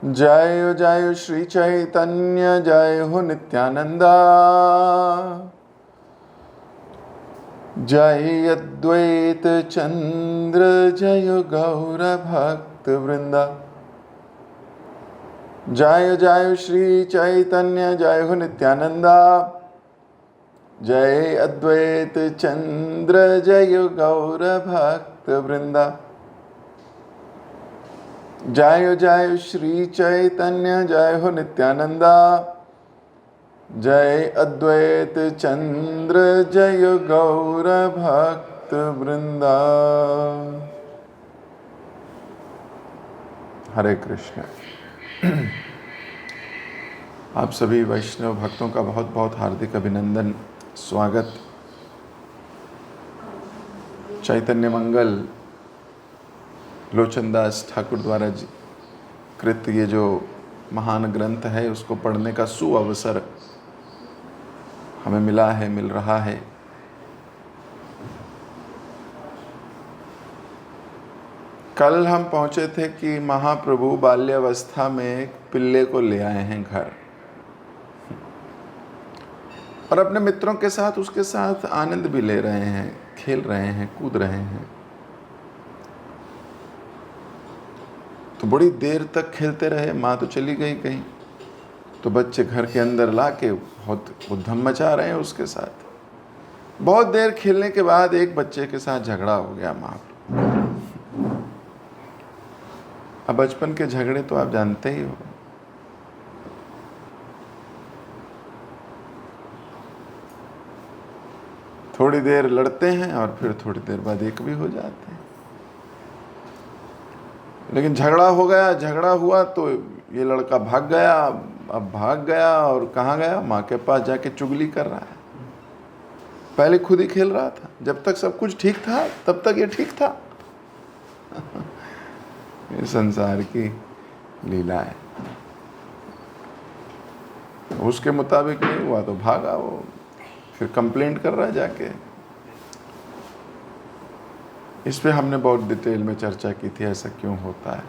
जय जय श्री चैतन्य जय हो नित्यानंदा। जय अद्वैत चंद्र जय गौर भक्त वृंदा। जय जय श्री चैतन्य जय हो नित्यानंदा। जय अद्वैत चंद्र जय गौर भक्त वृंदा। जय जय श्री चैतन्य जय हो नित्यानंदा। जय अद्वैत चंद्र जय गौर भक्त वृंदा। हरे कृष्ण। आप सभी वैष्णव भक्तों का बहुत बहुत हार्दिक अभिनंदन, स्वागत। चैतन्य मंगल लोचनदास ठाकुर द्वारा कृत ये जो महान ग्रंथ है उसको पढ़ने का सुअवसर हमें मिल रहा है। कल हम पहुंचे थे कि महाप्रभु बाल्यावस्था में एक पिल्ले को ले आए हैं घर और अपने मित्रों के साथ उसके साथ आनंद भी ले रहे हैं, खेल रहे हैं, कूद रहे हैं। तो बड़ी देर तक खेलते रहे। माँ तो चली गई कहीं, तो बच्चे घर के अंदर लाके बहुत उधम मचा रहे हैं उसके साथ। बहुत देर खेलने के बाद एक बच्चे के साथ झगड़ा हो गया माँ। अब बचपन के झगड़े तो आप जानते ही हो। थोड़ी देर लड़ते हैं और फिर थोड़ी देर बाद एक भी हो जाते हैं। लेकिन झगड़ा हो गया, झगड़ा हुआ तो ये लड़का भाग गया। अब भाग गया और कहाँ गया? माँ के पास जाके चुगली कर रहा है। पहले खुद ही खेल रहा था, जब तक सब कुछ ठीक था तब तक ये ठीक था। ये संसार की लीला है। उसके मुताबिक नहीं हुआ तो भागा वो, फिर कंप्लेंट कर रहा है जाके। इस पे हमने बहुत डिटेल में चर्चा की थी, ऐसा क्यों होता है।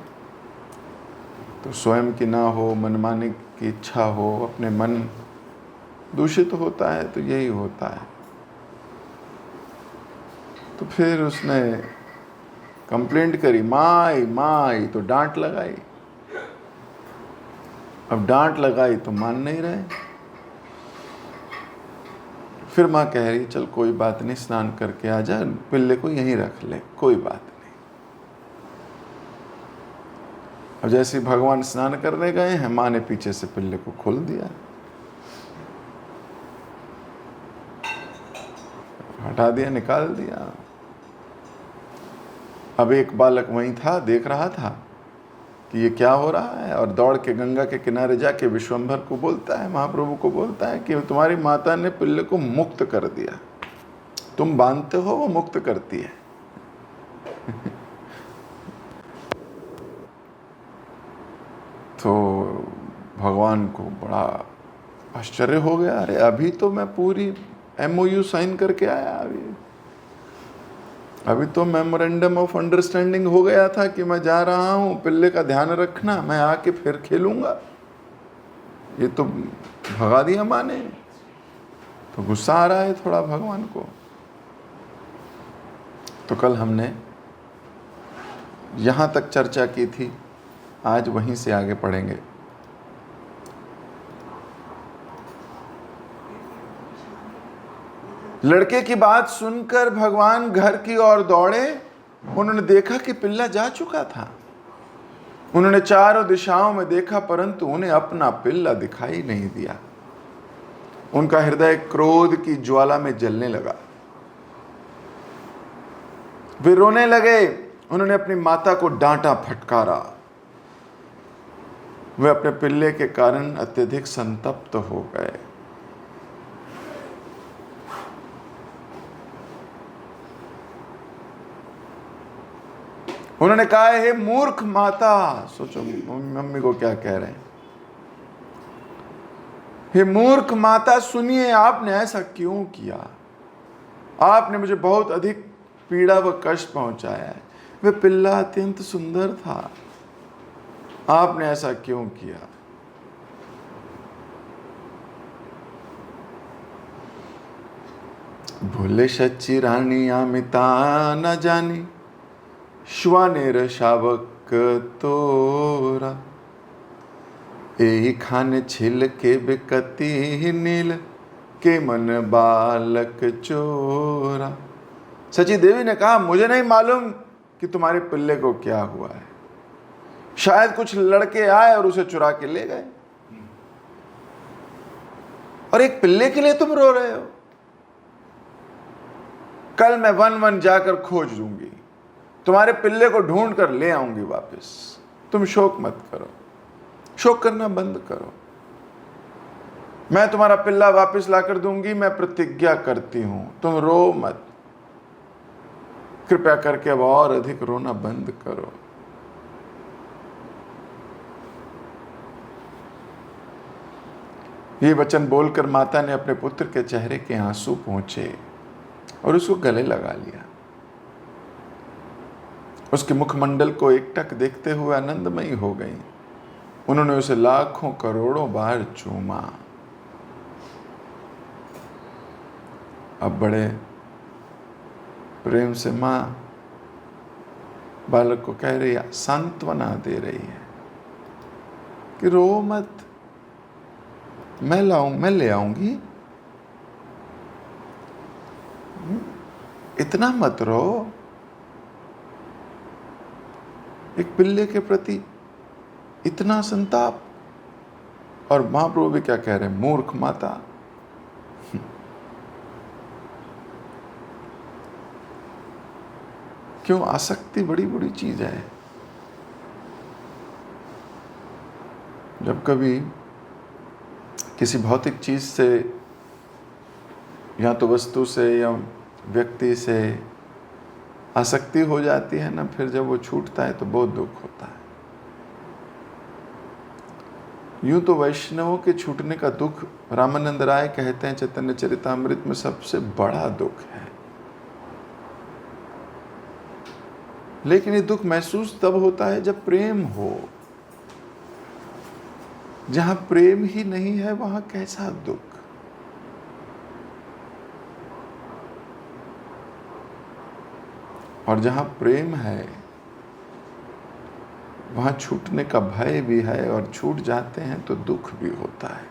तो स्वयं की ना हो, मनमाने की इच्छा हो, अपने मन दूषित होता है तो यही होता है। तो फिर उसने कंप्लेंट करी, माई माई, तो डांट लगाई। अब डांट लगाई तो मान नहीं रहे। फिर माँ कह रही चल कोई बात नहीं, स्नान करके आ जा, पिल्ले को यहीं रख ले, कोई बात नहीं। अब जैसे भगवान स्नान करने गए हैं, माँ ने पीछे से पिल्ले को खोल दिया, हटा दिया, निकाल दिया। अब एक बालक वहीं था, देख रहा था कि ये क्या हो रहा है, और दौड़ के गंगा के किनारे जाके विश्वंभर को बोलता है, महाप्रभु को बोलता है कि तुम्हारी माता ने पिल्ले को मुक्त कर दिया। तुम बांधते हो, वो मुक्त करती है। तो भगवान को बड़ा आश्चर्य हो गया। अरे अभी तो मैं पूरी MOU साइन करके आया, अभी तो मेमोरेंडम ऑफ अंडरस्टैंडिंग हो गया था कि मैं जा रहा हूँ, पिल्ले का ध्यान रखना, मैं आके फिर खेलूंगा। ये तो भगा दिया माँ ने। तो गुस्सा आ रहा है थोड़ा भगवान को। तो कल हमने यहाँ तक चर्चा की थी, आज वहीं से आगे पढ़ेंगे। लड़के की बात सुनकर भगवान घर की ओर दौड़े। उन्होंने देखा कि पिल्ला जा चुका था। उन्होंने चारों दिशाओं में देखा, परंतु उन्हें अपना पिल्ला दिखाई नहीं दिया। उनका हृदय क्रोध की ज्वाला में जलने लगा। वे रोने लगे। उन्होंने अपनी माता को डांटा, फटकारा। वे अपने पिल्ले के कारण अत्यधिक संतप्त हो गए। उन्होंने कहा, हे मूर्ख माता। सोचो मम्मी को क्या कह रहे हैं। हे मूर्ख माता, सुनिए, आपने ऐसा क्यों किया? आपने मुझे बहुत अधिक पीड़ा व कष्ट पहुंचाया है। वह पिल्ला अत्यंत सुंदर था। आपने ऐसा क्यों किया? भूले सच्ची रानी अमिता न जानी, श्वानेर शावक तोरा। एही खान छिल के बिकती नील, के मन बालक चोरा। सची देवी ने कहा, मुझे नहीं मालूम कि तुम्हारे पिल्ले को क्या हुआ है। शायद कुछ लड़के आए और उसे चुरा के ले गए, और एक पिल्ले के लिए तुम रो रहे हो। कल मैं वन वन जाकर खोज लूंगी, तुम्हारे पिल्ले को ढूंढ कर ले आऊंगी वापस। तुम शोक मत करो, शोक करना बंद करो। मैं तुम्हारा पिल्ला वापस लाकर दूंगी, मैं प्रतिज्ञा करती हूं। तुम रो मत, कृपया करके अब और अधिक रोना बंद करो। ये वचन बोलकर माता ने अपने पुत्र के चेहरे के आंसू पोंछे और उसको गले लगा लिया। उसके मुखमंडल को एकटक देखते हुए आनंदमयी हो गई। उन्होंने उसे लाखों करोड़ों बार चूमा। अब बड़े प्रेम से मां बालक को कह रही है, सांत्वना दे रही है कि रो मत, मैं ले आऊंगी। इतना मत रो। एक पिल्ले के प्रति इतना संताप, और महाप्रभु भी क्या कह रहे हैं, मूर्ख माता। क्यों? आसक्ति बड़ी बुरी चीज है। जब कभी किसी भौतिक चीज से, या तो वस्तु से या व्यक्ति से आसक्ति हो जाती है ना, फिर जब वो छूटता है तो बहुत दुख होता है। यूं तो वैष्णवों के छूटने का दुख, रामानंद राय कहते हैं चैतन्य चरितामृत में, सबसे बड़ा दुख है। लेकिन ये दुख महसूस तब होता है जब प्रेम हो। जहां प्रेम ही नहीं है वहां कैसा दुख। और जहां प्रेम है वहां छूटने का भय भी है, और छूट जाते हैं तो दुख भी होता है।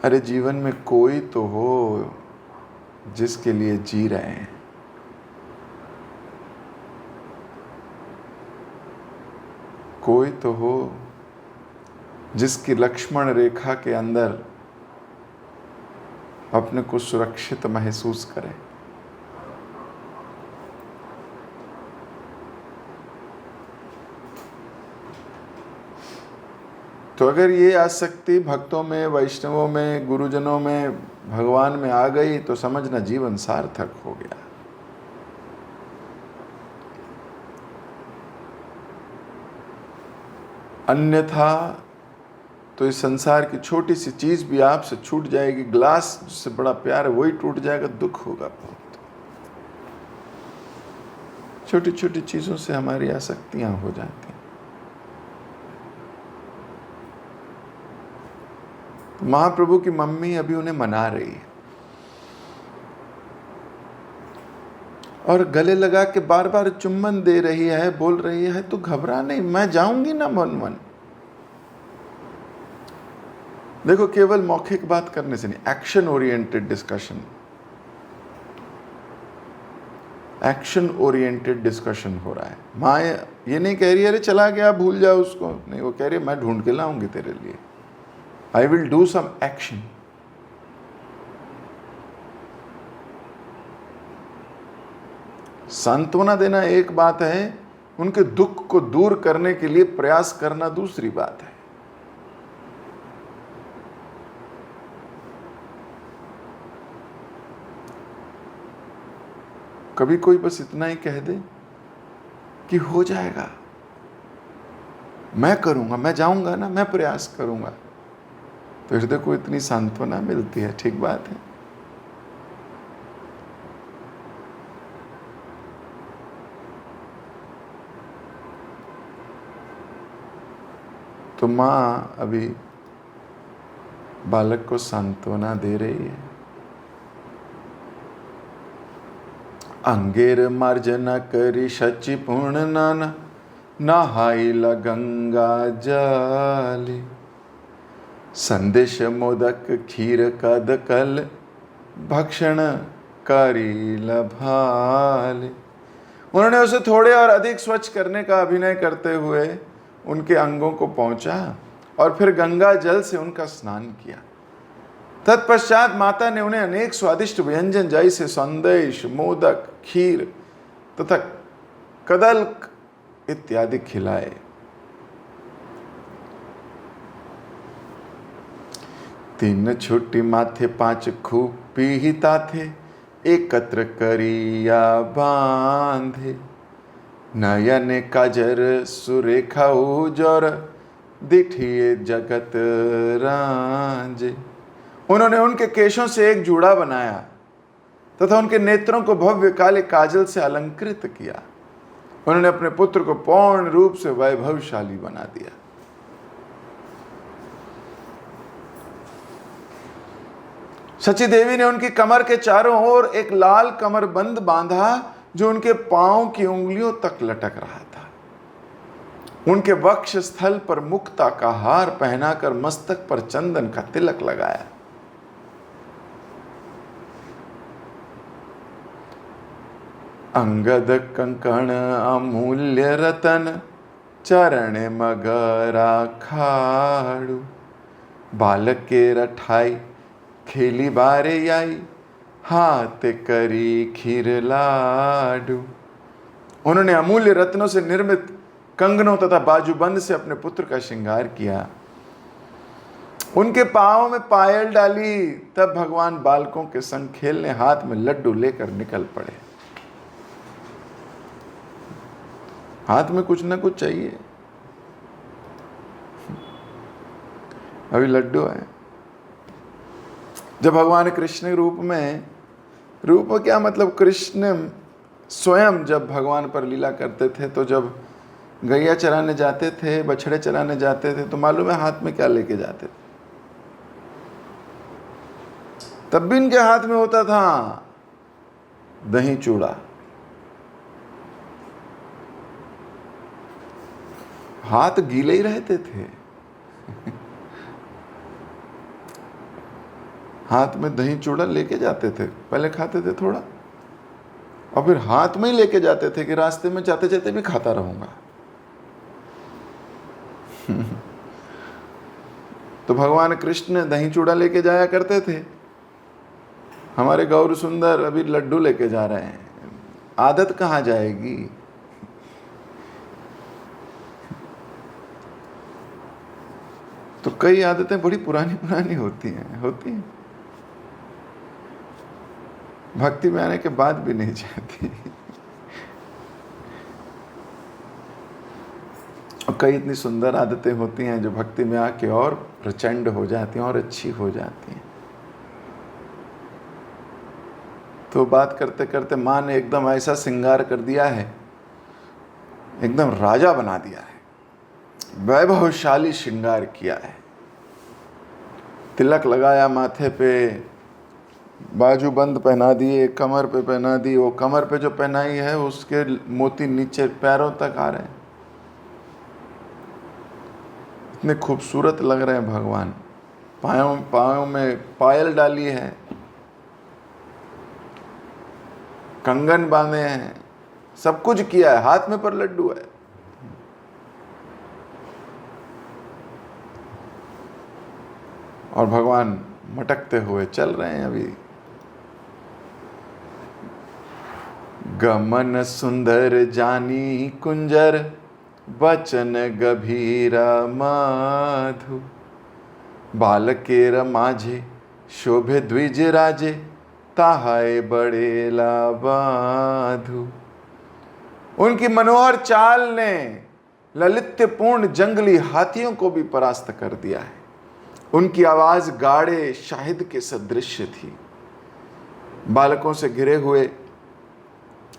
अरे जीवन में कोई तो हो जिसके लिए जी रहे हैं। कोई तो हो जिसकी लक्ष्मण रेखा के अंदर अपने को सुरक्षित महसूस करे। तो अगर ये आसक्ति भक्तों में, वैष्णवों में, गुरुजनों में, भगवान में आ गई तो समझना जीवन सार्थक हो गया। अन्यथा तो इस संसार की छोटी सी चीज भी आपसे छूट जाएगी। ग्लास जिससे बड़ा प्यार है वही टूट जाएगा, दुख होगा बहुत। छोटी छोटी चीजों से हमारी आसक्तियां हो जाती हैं। महाप्रभु की मम्मी अभी उन्हें मना रही है और गले लगा के बार बार चुम्बन दे रही है, बोल रही है, तू घबरा नहीं, मैं जाऊंगी ना मन मन। देखो, केवल मौखिक बात करने से नहीं, action oriented discussion, action oriented discussion हो रहा है। माँ ये नहीं कह रही अरे चला गया भूल जाओ उसको, नहीं, वो कह रही है मैं ढूंढ के लाऊंगी तेरे लिए, I will do some action. सांत्वना देना एक बात है, उनके दुख को दूर करने के लिए प्रयास करना दूसरी बात है। कभी कोई बस इतना ही कह दे कि हो जाएगा, मैं करूंगा, मैं जाऊंगा ना, मैं प्रयास करूंगा, तो हृदय को इतनी सांत्वना मिलती है। ठीक बात है। तो माँ अभी बालक को सांत्वना दे रही है। अंगेर मार्जना करी शचि पूर्ण नाना, नहाइला गंगा जले। संदेश मोदक खीर कद कल, भक्षण करीला भाले। उन्होंने उसे थोड़े और अधिक स्वच्छ करने का अभिनय करते हुए उनके अंगों को पहुंचा और फिर गंगा जल से उनका स्नान किया। तत्पश्चात माता ने उन्हें अनेक स्वादिष्ट व्यंजन जैसे संदेश, मोदक, खीर तथा कदल्क इत्यादि खिलाए। तीन छुट्टी माथे पांच खूपी हिता थे, एकत्र करिया बांधे। नयन काजर सुरेखा उजर, दिठिए जगत रांझे। उन्होंने उनके केशों से एक जूड़ा बनाया तथा उनके नेत्रों को भव्य काले काजल से अलंकृत किया। उन्होंने अपने पुत्र को पूर्ण रूप से वैभवशाली बना दिया। सची देवी ने उनकी कमर के चारों ओर एक लाल कमरबंद बांधा जो उनके पांव की उंगलियों तक लटक रहा था। उनके वक्ष स्थल पर मुक्ता का हार पहनाकर मस्तक पर चंदन का तिलक लगाया। अंगद कंकण अमूल्य रतन, चरण मगरा खाड़ू। बालक के रठाई खेली बारे आई, हाथ करी खीर लाडू। उन्होंने अमूल्य रत्नों से निर्मित कंगनों तथा बाजूबंद से अपने पुत्र का श्रृंगार किया। उनके पांवों में पायल डाली। तब भगवान बालकों के संग खेलने हाथ में लड्डू लेकर निकल पड़े। हाथ में कुछ ना कुछ चाहिए। अभी लड्डू है। जब भगवान कृष्ण रूप में क्या मतलब, कृष्ण स्वयं जब भगवान पर लीला करते थे तो जब गैया चराने जाते थे, बछड़े चराने जाते थे तो मालूम है हाथ में क्या लेके जाते थे? तब भी इनके हाथ में होता था दही चूड़ा। हाथ गीले ही रहते थे। हाथ में दही चूड़ा लेके जाते थे, पहले खाते थे थोड़ा और फिर हाथ में ही लेके जाते थे कि रास्ते में जाते जाते भी खाता रहूंगा। तो भगवान कृष्ण दही चूड़ा लेके जाया करते थे। हमारे गौर सुंदर अभी लड्डू लेके जा रहे हैं। आदत कहाँ जाएगी? तो कई आदतें बड़ी पुरानी पुरानी होती हैं। भक्ति में आने के बाद भी नहीं जाती। और कई इतनी सुंदर आदतें होती हैं जो भक्ति में आके और प्रचंड हो जाती हैं और अच्छी हो जाती हैं। तो बात करते करते माँ ने एकदम ऐसा श्रृंगार कर दिया है, एकदम राजा बना दिया है, वैभवशाली श्रृंगार किया है। तिलक लगाया माथे पे, बाजूबंद पहना दिए, कमर पे पहना दी। वो कमर पे जो पहनाई है उसके मोती नीचे पैरों तक आ रहे हैं। इतने खूबसूरत लग रहे हैं भगवान। पाँव में पायल डाली है, कंगन बांधे हैं, सब कुछ किया है। हाथ में पर लड्डू है। और भगवान मटकते हुए चल रहे हैं अभी। गमन सुंदर जानी कुंजर, बचन गभीरा माधु। बालकेर माझे शोभे द्विज राजे, ताहाय बड़ेला बाधु। उनकी मनोहर चाल ने ललित्यपूर्ण जंगली हाथियों को भी परास्त कर दिया है। उनकी आवाज गाढ़े शाहिद के सदृश थी। बालकों से घिरे हुए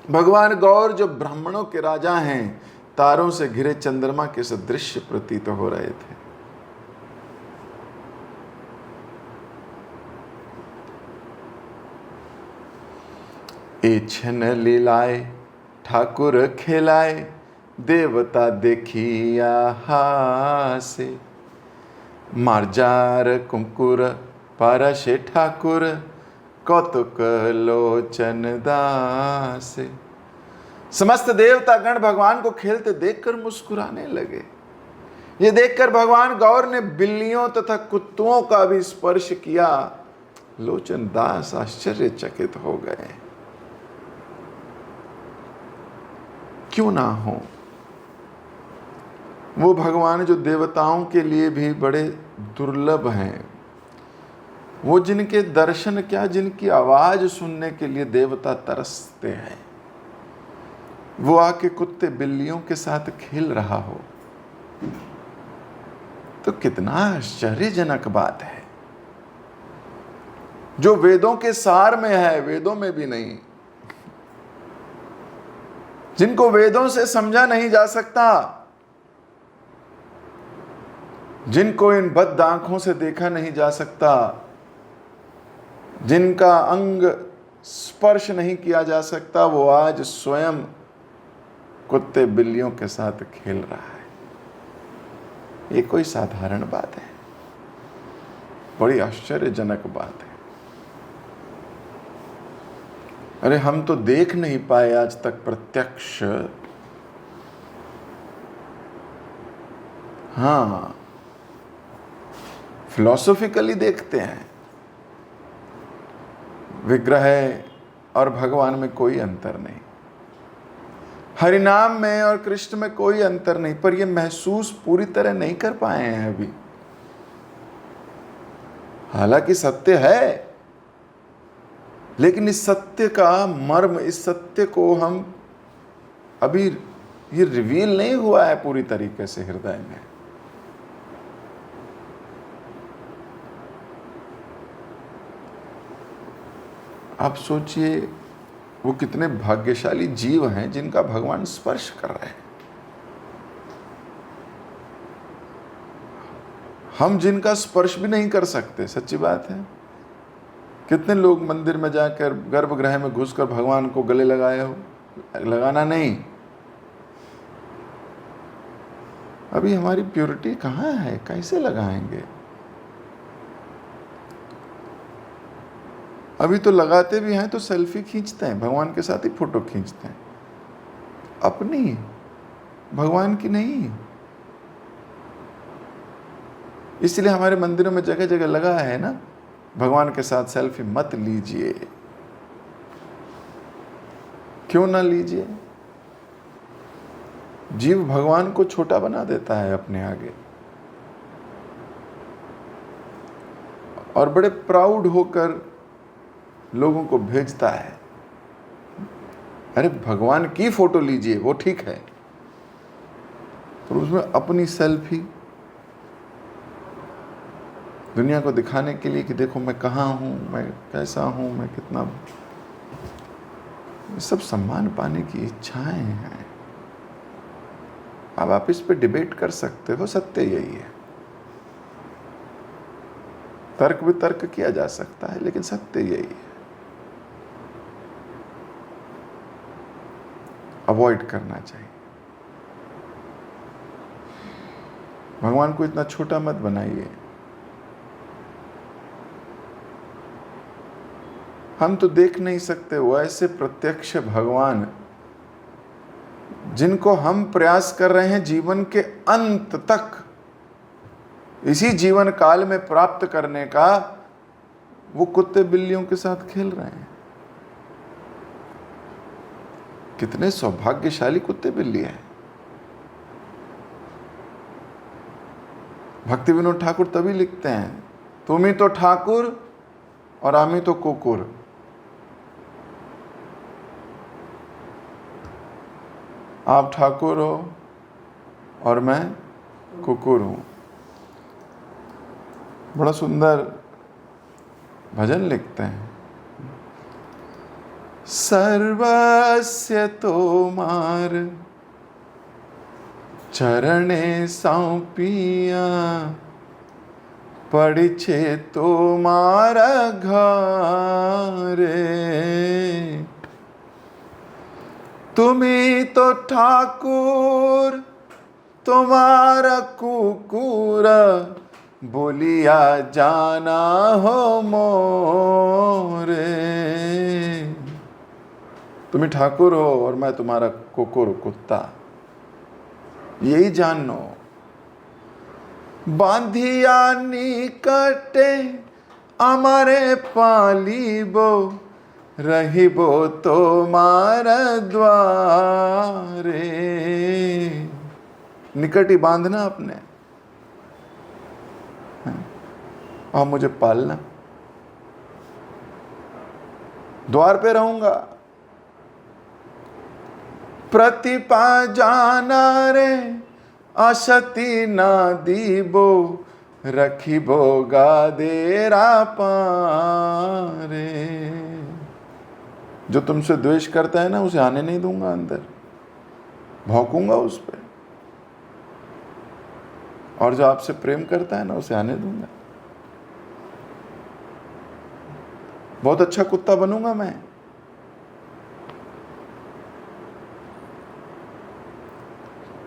भगवान गौर जो ब्राह्मणों के राजा हैं, तारों से घिरे चंद्रमा के सदृश प्रतीत हो रहे थे। एछन लीलाए ठाकुर खेलाए, देवता देखिया हासे। मार्जार कुंकुर पारशे ठाकुर, कौतुक लोचन दासे। समस्त देवता गण भगवान को खेलते देखकर मुस्कुराने लगे। ये देखकर भगवान गौर ने बिल्लियों तथा कुत्तों का भी स्पर्श किया। लोचन दास आश्चर्यचकित हो गए। क्यों ना हो वो भगवान जो देवताओं के लिए भी बड़े दुर्लभ हैं, वो जिनके दर्शन क्या, जिनकी आवाज सुनने के लिए देवता तरसते हैं, वो आके कुत्ते बिल्लियों के साथ खेल रहा हो तो कितना आश्चर्यजनक बात है, जो वेदों के सार में है, वेदों में भी नहीं, जिनको वेदों से समझा नहीं जा सकता, जिनको इन बद्ध आंखों से देखा नहीं जा सकता, जिनका अंग स्पर्श नहीं किया जा सकता, वो आज स्वयं कुत्ते बिल्लियों के साथ खेल रहा है। ये कोई साधारण बात है, बड़ी आश्चर्यजनक बात है। अरे हम तो देख नहीं पाए आज तक प्रत्यक्ष, हाँ फिलॉसॉफिकली देखते हैं, विग्रह और भगवान में कोई अंतर नहीं, हरिनाम में और कृष्ण में कोई अंतर नहीं, पर यह महसूस पूरी तरह नहीं कर पाए हैं अभी। हालांकि सत्य है, लेकिन इस सत्य का मर्म, इस सत्य को हम अभी ये रिवील नहीं हुआ है पूरी तरीके से हृदय में। आप सोचिए वो कितने भाग्यशाली जीव हैं जिनका भगवान स्पर्श कर रहे हैं। हम जिनका स्पर्श भी नहीं कर सकते, सच्ची बात है। कितने लोग मंदिर में जाकर गर्भगृह में घुसकर भगवान को गले लगाए हो, लगाना नहीं। अभी हमारी प्योरिटी कहाँ है, कैसे लगाएंगे? अभी तो लगाते भी हैं तो सेल्फी खींचते हैं, भगवान के साथ ही फोटो खींचते हैं, अपनी, भगवान की नहीं। इसलिए हमारे मंदिरों में जगह जगह लगा है ना, भगवान के साथ सेल्फी मत लीजिए। क्यों ना लीजिए? जीव भगवान को छोटा बना देता है अपने आगे, और बड़े प्राउड होकर लोगों को भेजता है। अरे भगवान की फोटो लीजिए, वो ठीक है, पर उसमें अपनी सेल्फी दुनिया को दिखाने के लिए कि देखो मैं कहाँ हूं, मैं कैसा हूं, मैं कितना, सब सम्मान पाने की इच्छाएं हैं। अब आप इस पे डिबेट कर सकते हो, सत्य यही है। तर्क भी तर्क किया जा सकता है, लेकिन सत्य यही है। अवॉइड करना चाहिए। भगवान को इतना छोटा मत बनाइए। हम तो देख नहीं सकते वो ऐसे प्रत्यक्ष भगवान जिनको हम प्रयास कर रहे हैं जीवन के अंत तक, इसी जीवन काल में प्राप्त करने का, वो कुत्ते बिल्लियों के साथ खेल रहे हैं। कितने सौभाग्यशाली कुत्ते बिल्ली हैं। भक्ति विनोद ठाकुर तभी लिखते हैं, तुम ही तो ठाकुर और आमी तो कुकुर। आप ठाकुर हो और मैं कुकुर हूं। बड़ा सुंदर भजन लिखते हैं, सर्वस्य तोमार चरणे सौंपिया, पड़िछे तोमारा घरे। तुम्ही तो ठाकुर तुम्हारा कुकुर बोलिया जाना हो मोरे। तुम्ही ठाकुर हो और मैं तुम्हारा कुकुर कुत्ता, यही जानो। बांधिया निकटे अमरे पालिबो रहिबो तुम्हारा द्वारे। निकट ही बांधना अपने और मुझे पालना, द्वार पे रहूंगा। प्रतिपा जाना रे असती ना दीबो रखिबो गादेरा पारे। जो तुमसे द्वेष करता है ना, उसे आने नहीं दूंगा अंदर, भौंकूंगा उस पर। और जो आपसे प्रेम करता है ना, उसे आने दूंगा। बहुत अच्छा कुत्ता बनूंगा मैं।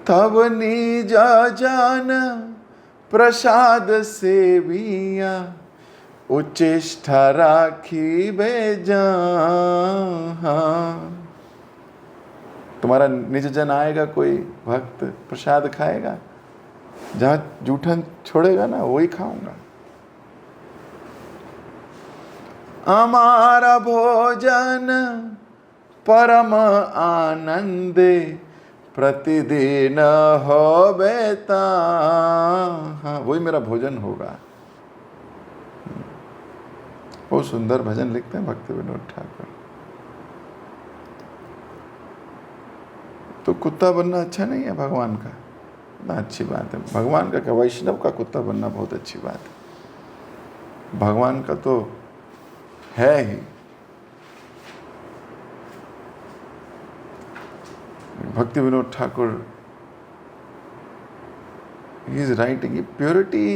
तब नीजा जान प्रसाद सेविया उच्चिष्ठा राखी बेजा। तुम्हारा निज जन आएगा, कोई भक्त प्रसाद खाएगा, जहां जूठन छोड़ेगा ना वही खाऊंगा। हमारा भोजन परम आनंदे प्रतिदिन हो बेता। हाँ, वही मेरा भोजन होगा। बहुत सुंदर भजन लिखते हैं भक्ति विनोद ठाकुर। तो कुत्ता बनना अच्छा नहीं है भगवान का? ना अच्छी बात है। भगवान का क्या, वैष्णव का कुत्ता बनना बहुत अच्छी बात है। भगवान का तो है ही। भक्ति Vinod Thakur he is writing, purity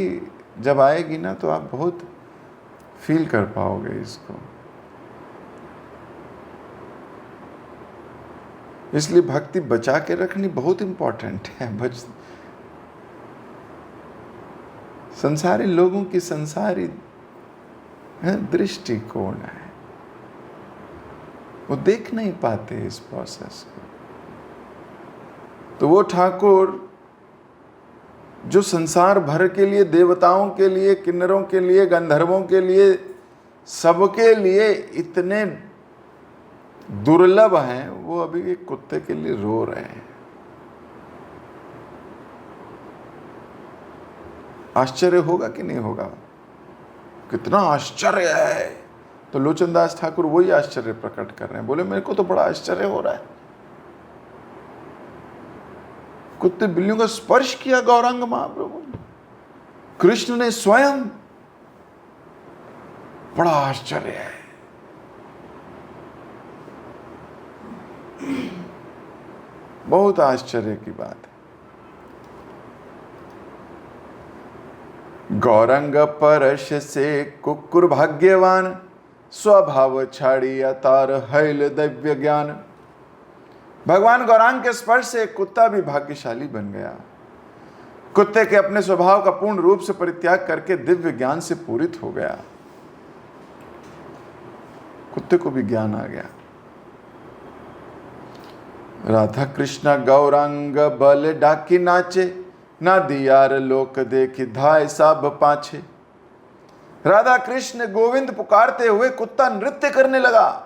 जब आएगी ना तो आप बहुत फील कर पाओगे इसको। इसलिए भक्ति बचा के रखनी बहुत इंपॉर्टेंट है। संसारी लोगों की संसारी दृष्टिकोण है, वो देख नहीं पाते इस प्रोसेस को। तो वो ठाकुर जो संसार भर के लिए, देवताओं के लिए, किन्नरों के लिए, गंधर्वों के लिए, सबके लिए इतने दुर्लभ हैं, वो अभी एक कुत्ते के लिए रो रहे हैं। आश्चर्य होगा कि नहीं होगा? कितना आश्चर्य है। तो लोचनदास ठाकुर वही आश्चर्य प्रकट कर रहे हैं। बोले मेरे को तो बड़ा आश्चर्य हो रहा है, कुत्ते बिल्लियों का स्पर्श किया गौरांग महाप्रभु ने, कृष्ण ने स्वयं। बड़ा आश्चर्य है। बहुत आश्चर्य की बात है। गौरंग परश से कुकुर भाग्यवान, स्वभाव छाड़ी अतार हैल दिव्य ज्ञान। भगवान गौरांग के स्पर्श से एक कुत्ता भी भाग्यशाली बन गया। कुत्ते के अपने स्वभाव का पूर्ण रूप से परित्याग करके दिव्य ज्ञान से पूरित हो गया। कुत्ते को भी ज्ञान आ गया। राधा कृष्ण गौरांग बल डाकी नाचे, ना दियार लोक देखी धाय सब पाछे। राधा कृष्ण गोविंद पुकारते हुए कुत्ता नृत्य करने लगा।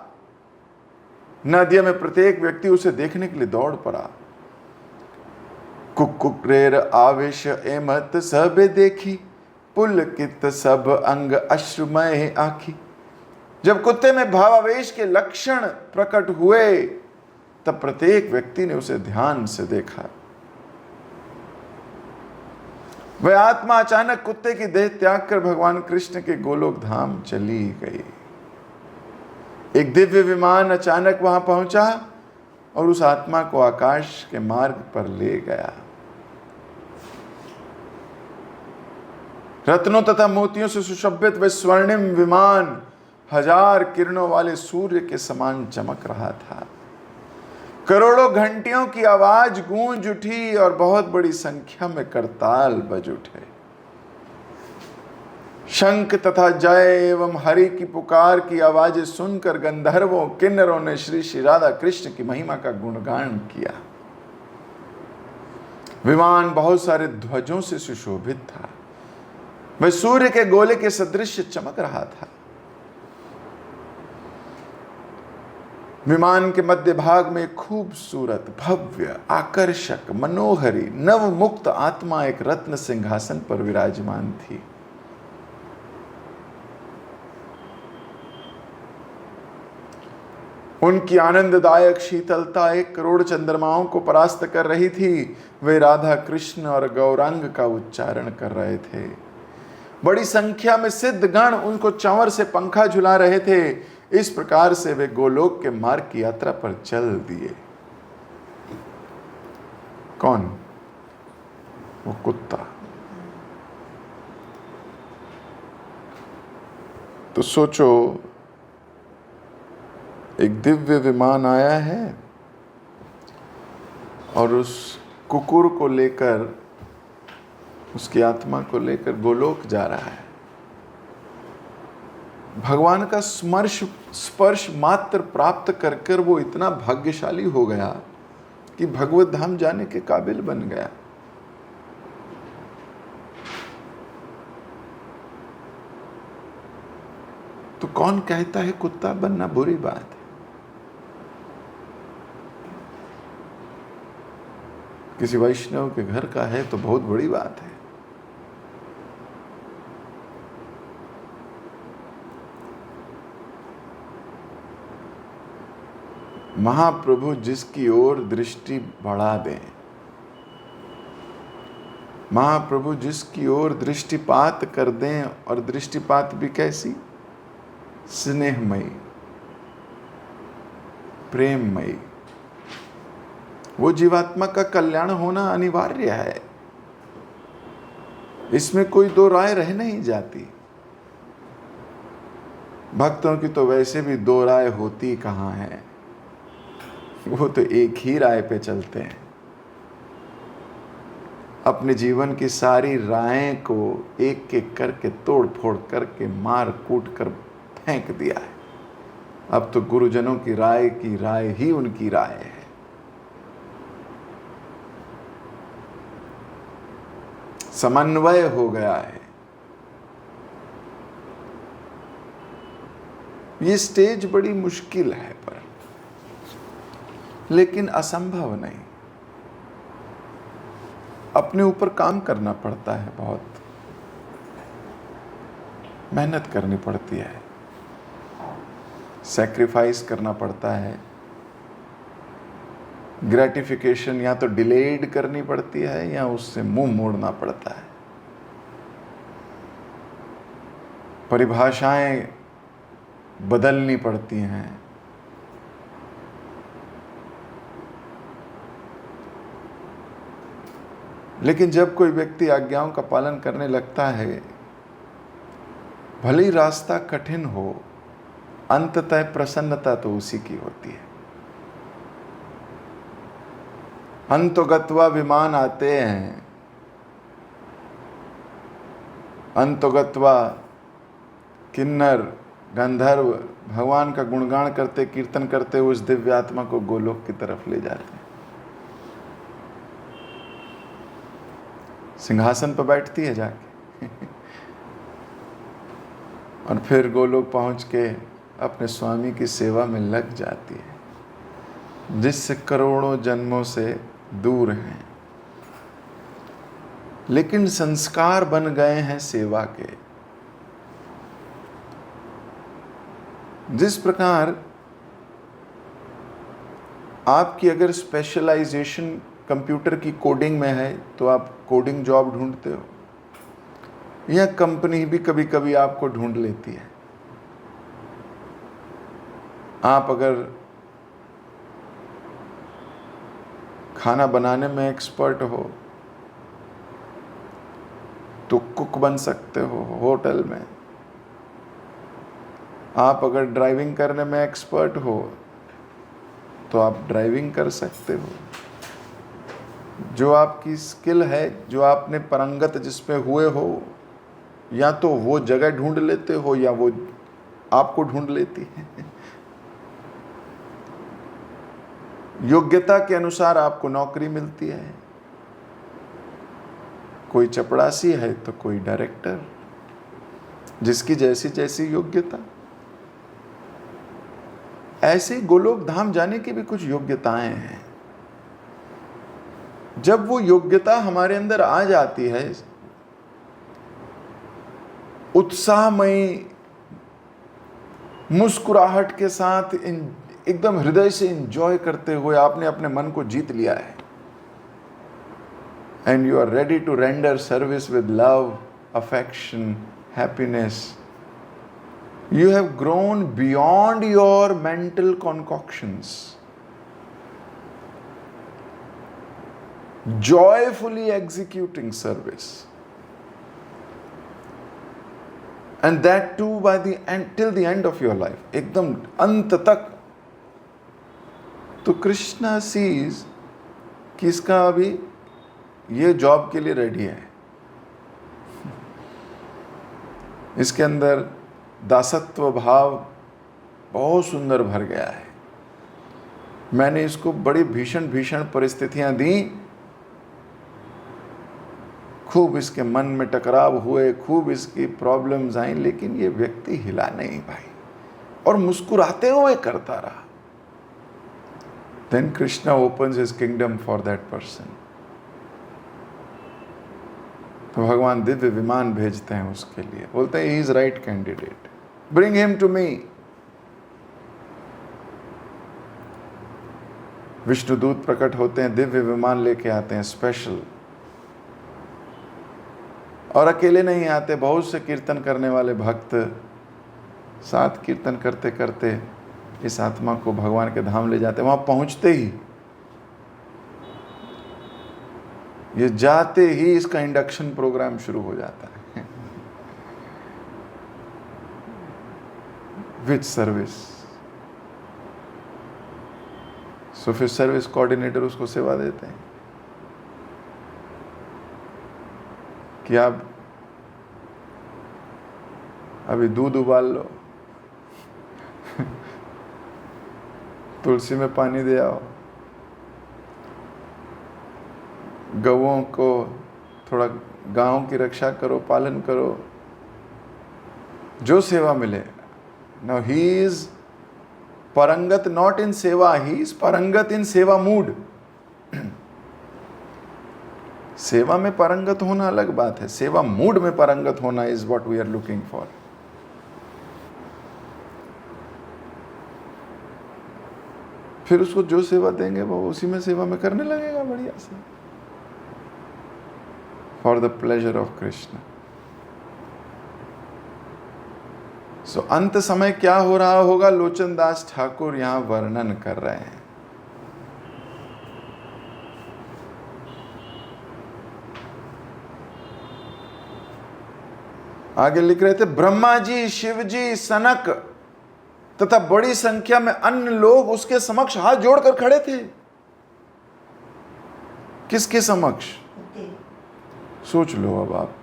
नदिया में प्रत्येक व्यक्ति उसे देखने के लिए दौड़ पड़ा। कुक्कुरेर आवेश एमत सब देखी, पुलकित सब अंग अश्रुमय आखी। जब कुत्ते में भावावेश के लक्षण प्रकट हुए, तब प्रत्येक व्यक्ति ने उसे ध्यान से देखा। वह आत्मा अचानक कुत्ते की देह त्याग कर भगवान कृष्ण के गोलोक धाम चली गई। एक दिव्य विमान अचानक वहां पहुंचा और उस आत्मा को आकाश के मार्ग पर ले गया। रत्नों तथा मोतियों से सुशोभित वह स्वर्णिम विमान 1000 किरणों वाले सूर्य के समान चमक रहा था। करोड़ों घंटियों की आवाज गूंज उठी और बहुत बड़ी संख्या में करताल बज उठे। शंख तथा जय एवं हरि की पुकार की आवाजें सुनकर गंधर्वों किन्नरों ने श्री श्री राधा कृष्ण की महिमा का गुणगान किया। विमान बहुत सारे ध्वजों से सुशोभित था। वह सूर्य के गोले के सदृश चमक रहा था। विमान के मध्य भाग में एक खूबसूरत, भव्य, आकर्षक, मनोहरी, नवमुक्त आत्मा एक रत्न सिंहासन पर विराजमान थी। उनकी आनंददायक शीतलता 1 करोड़ चंद्रमाओं को परास्त कर रही थी। वे राधा कृष्ण और गौरांग का उच्चारण कर रहे थे। बड़ी संख्या में सिद्धगण उनको चंवर से पंखा झुला रहे थे। इस प्रकार से वे गोलोक के मार्ग की यात्रा पर चल दिए। कौन? वो कुत्ता। तो सोचो, एक दिव्य विमान आया है और उस कुकुर को लेकर, उसकी आत्मा को लेकर गोलोक जा रहा है। भगवान का स्पर्श मात्र प्राप्त कर कर वो इतना भाग्यशाली हो गया कि भगवत धाम जाने के काबिल बन गया। तो कौन कहता है कुत्ता बनना बुरी बात है? किसी वैष्णव के घर का है तो बहुत बड़ी बात है। महाप्रभु जिसकी ओर दृष्टि बढ़ा दें, महाप्रभु जिसकी ओर दृष्टिपात कर दें, और दृष्टिपात भी कैसी? स्नेहमयी, प्रेममयी। वो जीवात्मा का कल्याण होना अनिवार्य है। इसमें कोई दो राय रह नहीं जाती। भक्तों की तो वैसे भी दो राय होती कहाँ है, वो तो एक ही राय पे चलते हैं। अपने जीवन की सारी रायें को एक एक करके तोड़ फोड़ करके मार कूट कर फेंक दिया है। अब तो गुरुजनों की राय ही उनकी राय है। समन्वय हो गया है। ये स्टेज बड़ी मुश्किल है, पर लेकिन असंभव नहीं। अपने ऊपर काम करना पड़ता है, बहुत मेहनत करनी पड़ती है, सैक्रिफाइस करना पड़ता है। ग्रेटिफिकेशन या तो डिलेड करनी पड़ती है या उससे मुंह मोड़ना पड़ता है। परिभाषाएं बदलनी पड़ती हैं। लेकिन जब कोई व्यक्ति आज्ञाओं का पालन करने लगता है, भले ही रास्ता कठिन हो, अंततः प्रसन्नता तो उसी की होती है। अंतोगत्वा विमान आते हैं, अंतोगत्वा किन्नर गंधर्व भगवान का गुणगान करते कीर्तन करते उस दिव्य आत्मा को गोलोक की तरफ ले जाते हैं। सिंहासन पर बैठती है जाके और फिर गोलोक पहुंच के अपने स्वामी की सेवा में लग जाती है, जिससे करोड़ों जन्मों से दूर हैं, लेकिन संस्कार बन गए हैं सेवा के। जिस प्रकार आपकी अगर स्पेशलाइजेशन कंप्यूटर की कोडिंग में है तो आप कोडिंग जॉब ढूंढते हो, या कंपनी भी कभी कभी आपको ढूंढ लेती है। आप अगर खाना बनाने में एक्सपर्ट हो तो कुक बन सकते हो होटल में। आप अगर ड्राइविंग करने में एक्सपर्ट हो तो आप ड्राइविंग कर सकते हो। जो आपकी स्किल है, जो आपने परंगत जिसमें हुए हो, या तो वो जगह ढूंढ लेते हो या वो आपको ढूंढ लेती है। योग्यता के अनुसार आपको नौकरी मिलती है। कोई चपड़ासी है तो कोई डायरेक्टर, जिसकी जैसी जैसी योग्यता। ऐसे गोलोक धाम जाने की भी कुछ योग्यताएं हैं। जब वो योग्यता हमारे अंदर आ जाती है, उत्साहमयी मुस्कुराहट के साथ एकदम हृदय से एंजॉय करते हुए आपने अपने मन को जीत लिया है, and you are ready to render service with love, affection, happiness. You have grown beyond your mental concoctions. Joyfully executing service. And that too by the end, till the end of your life. एकदम अंत तक। तो Krishna sees कि इसका अभी ये job के लिए रेडी है, इसके अंदर दासत्व भाव बहुत सुंदर भर गया है। मैंने इसको बड़ी भीषण भीषण परिस्थितियां दी, खूब इसके मन में टकराव हुए, खूब इसकी प्रॉब्लम्स आई, लेकिन ये व्यक्ति हिला नहीं भाई, और मुस्कुराते हुए करता रहा। Then Krishna opens his kingdom for that person. तो भगवान दिव्य विमान भेजते हैं उसके लिए, बोलते हैं he is right candidate, bring him to me. Vishnudoot प्रकट होते हैं, दिव्य विमान लेके आते हैं स्पेशल, और अकेले नहीं आते, बहुत से कीर्तन करने वाले भक्त साथ कीर्तन करते करते इस आत्मा को भगवान के धाम ले जाते हैं। वहां पहुंचते ही, ये जाते ही इसका इंडक्शन प्रोग्राम शुरू हो जाता है। विच सर्विस? सो फिर सर्विस कोऑर्डिनेटर उसको सेवा देते हैं कि आप अभी दूध उबाल लो, तुलसी में पानी दे आओ, गौओं को थोड़ा गांव की रक्षा करो, पालन करो, जो सेवा मिले। नाउ ही इज परंगत not in seva, he is परंगत इन सेवा मूड। सेवा में परंगत होना अलग बात है, सेवा मूड में परंगत होना is what we are looking for. फिर उसको जो सेवा देंगे वो उसी में सेवा में करने लगेगा बढ़िया से, for the pleasure of Krishna. So, अंत समय क्या हो रहा होगा, लोचन दास ठाकुर यहां वर्णन कर रहे हैं। आगे लिख रहे थे, ब्रह्मा जी, शिव जी, सनक तथा बड़ी संख्या में अन्य लोग उसके समक्ष हाथ जोड़कर खड़े थे। किसके समक्ष? सोच लो अब आप।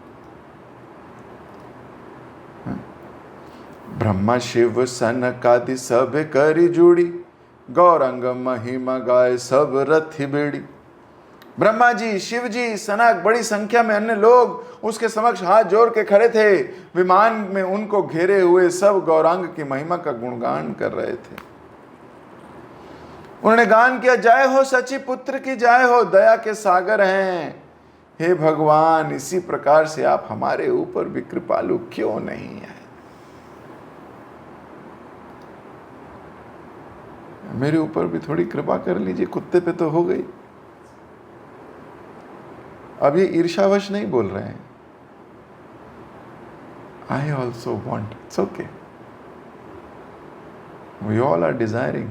ब्रह्मा शिव सनक आदि सब करी जुड़ी, गौरंग महिमा गाय सब रथी बेड़ी। ब्रह्मा जी, शिव जी, सनक, बड़ी संख्या में अन्य लोग उसके समक्ष हाथ जोड़ के खड़े थे। विमान में उनको घेरे हुए सब गौरांग की महिमा का गुणगान कर रहे थे। उन्होंने गान किया, जय हो सची पुत्र की जय हो, दया के सागर हैं हे भगवान, इसी प्रकार से आप हमारे ऊपर भी कृपालु क्यों नहीं है? मेरे ऊपर भी थोड़ी कृपा कर लीजिए, कुत्ते पे तो हो गई। अब ये ईर्ष्यावश नहीं बोल रहे हैं, I also want, it's okay, we all are desiring.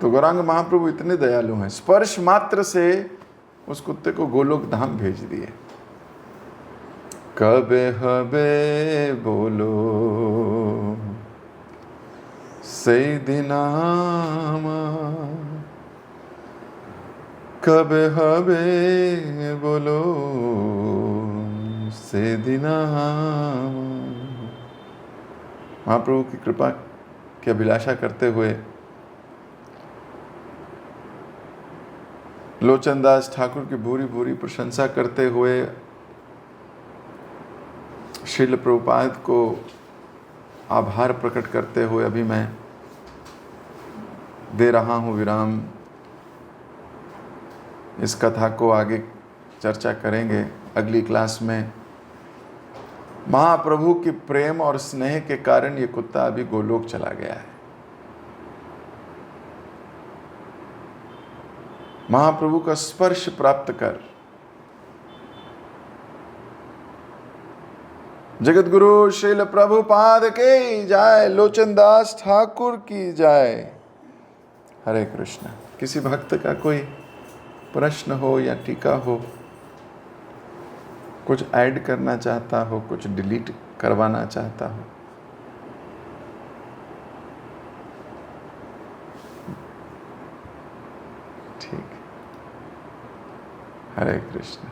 तो गौरांग महाप्रभु इतने दयालु हैं, स्पर्श मात्र से उस कुत्ते को गोलोक धाम भेज दिए। कबे हबे बोलो सेदिनामा, कबे हबे बोलो सेदिनामा। महाप्रभु की कृपा की अभिलाषा करते हुए लोचनदास ठाकुर की भूरी भूरी प्रशंसा करते हुए श्रील प्रभुपाद को आभार प्रकट करते हुए अभी मैं दे रहा हूँ विराम। इस कथा को आगे चर्चा करेंगे अगली क्लास में। महाप्रभु की प्रेम और स्नेह के कारण ये कुत्ता अभी गोलोक चला गया है। महाप्रभु का स्पर्श प्राप्त कर जगत गुरु श्रील प्रभुपाद के जय, लोचनदास ठाकुर की जय। हरे कृष्ण। किसी भक्त का कोई प्रश्न हो या टीका हो, कुछ ऐड करना चाहता हो, कुछ डिलीट करवाना चाहता हो, ठीक। हरे कृष्ण।